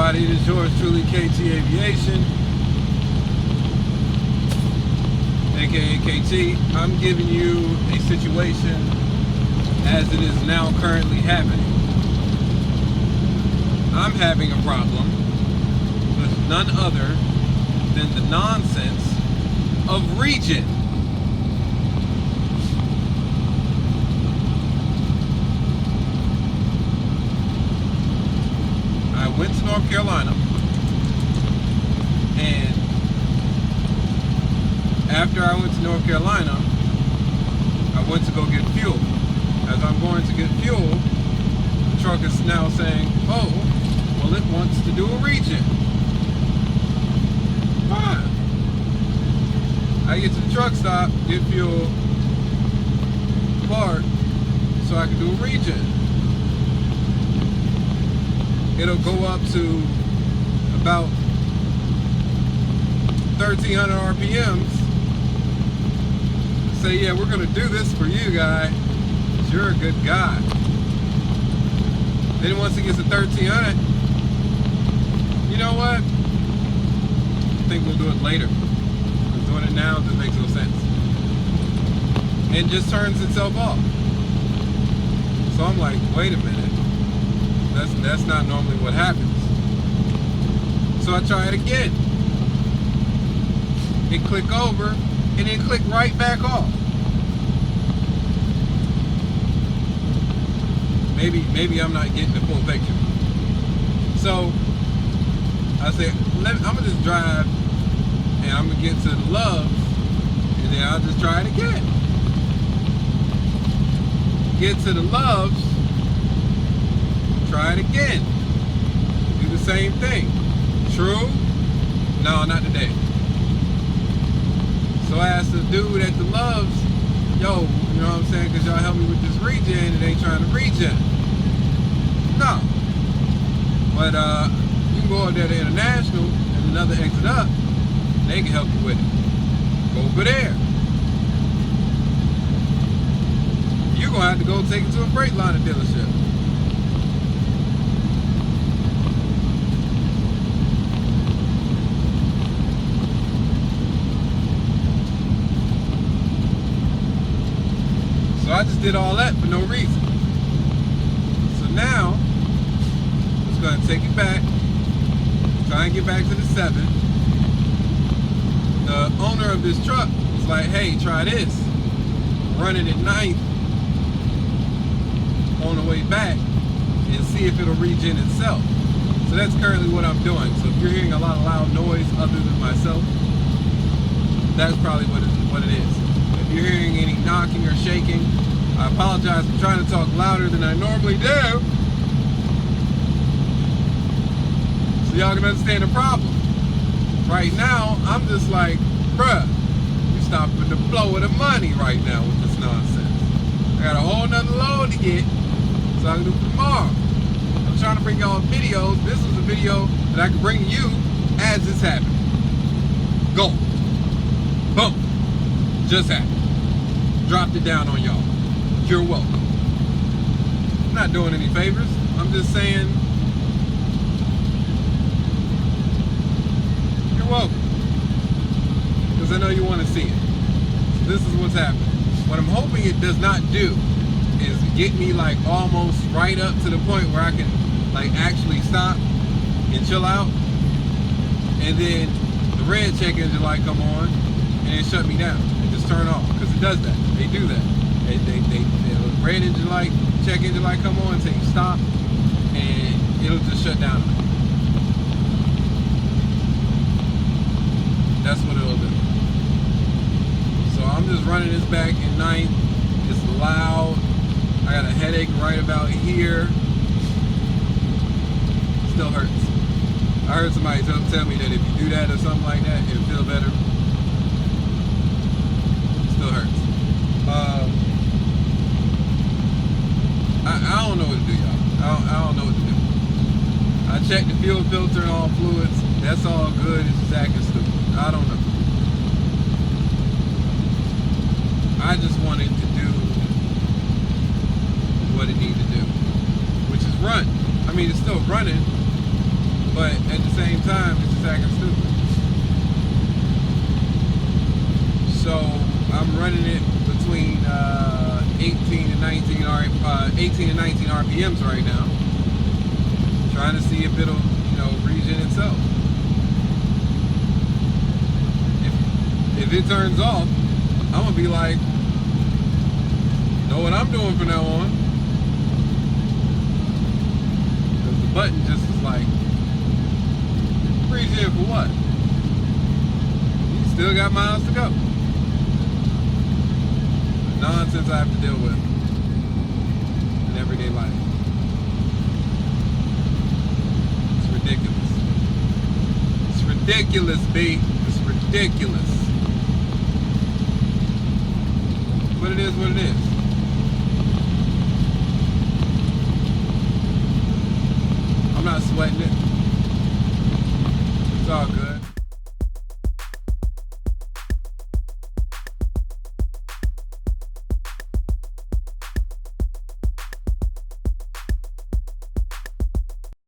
everybody, it is yours truly, KT Aviation, aka KT. I'm giving you a situation as it is now currently happening. I'm having a problem with none other than the nonsense of Regen. I went to North Carolina, and after I went to North Carolina, I went to go get fuel. As I'm going to get fuel, the truck is now saying, oh, well, it wants to do a Regen. Fine. I get to the truck stop, get fuel, park, so I can do a Regen. It'll go up to about 1,300 RPMs. Say, yeah, we're gonna do this for you, guy. You're a good guy. Then once it gets to 1,300, you know what? I think we'll do it later. Because doing it now just makes no sense. It just turns itself off. So I'm like, wait a minute. That's not normally what happens. So I try it again. It click over and then click right back off. Maybe I'm not getting the full picture. So I said, I'm gonna just drive and I'm gonna get to the Loves and then I'll just try it again. Get to the Loves, try it again. Do the same thing. True? No, not today. So I asked the dude at the Loves, yo, you know what I'm saying? Because y'all help me with this Regen, and they trying to Regen. No. But you can go over there to International and another exit up, they can help you with it. Go over there. You're going to have to go take it to a Freightliner dealership. So I just did all that for no reason. So now, I'm just going to take it back, try and get back to the 7. The owner of this truck was like, hey, try this. Run it at 9th on the way back and see if it'll Regen itself. So that's currently what I'm doing. So if you're hearing a lot of loud noise other than myself, that's probably what it is. If you're hearing any knocking or shaking, I apologize. I'm trying to talk louder than I normally do, so y'all can understand the problem. Right now, I'm just like, bruh, you stopping the flow of the money right now with this nonsense. I got a whole nother load to get, so I can do it tomorrow. I'm trying to bring y'all videos. This is a video that I can bring to you as it's happening. Go. Boom. Just happened. Dropped it down on y'all. You're welcome. I'm not doing any favors. I'm just saying, you're welcome. Because I know you want to see it. So this is what's happening. What I'm hoping it does not do is get me like almost right up to the point where I can like actually stop and chill out. And then the red check engine light come on and it shut me down. Just turn off, because it does that. They do that. The red engine light, check engine light come on, say stop, and it'll just shut down. That's what it'll do. So I'm just running this back at 9th. It's loud. I got a headache right about here. Still hurts. I heard somebody tell me that if you do that or something like that, it'll feel better. Still hurts. I don't know what to do, y'all. I don't know what to do. I checked the fuel filter and all fluids. That's all good. It's just acting stupid. I don't know. I just wanted to do what it needed to do, which is run. I mean, it's still running, But at the same time, it's just acting stupid. So I'm running it between 18 and 19 RPMs right now, trying to see if it'll, regen itself. If it turns off, I'm gonna be like, know what I'm doing from now on, because the button just is like, regen for what? You still got miles to go. Nonsense I have to deal with in everyday life. It's ridiculous. It's ridiculous, B. It's ridiculous. But it is what it is. I'm not sweating it. It's all good.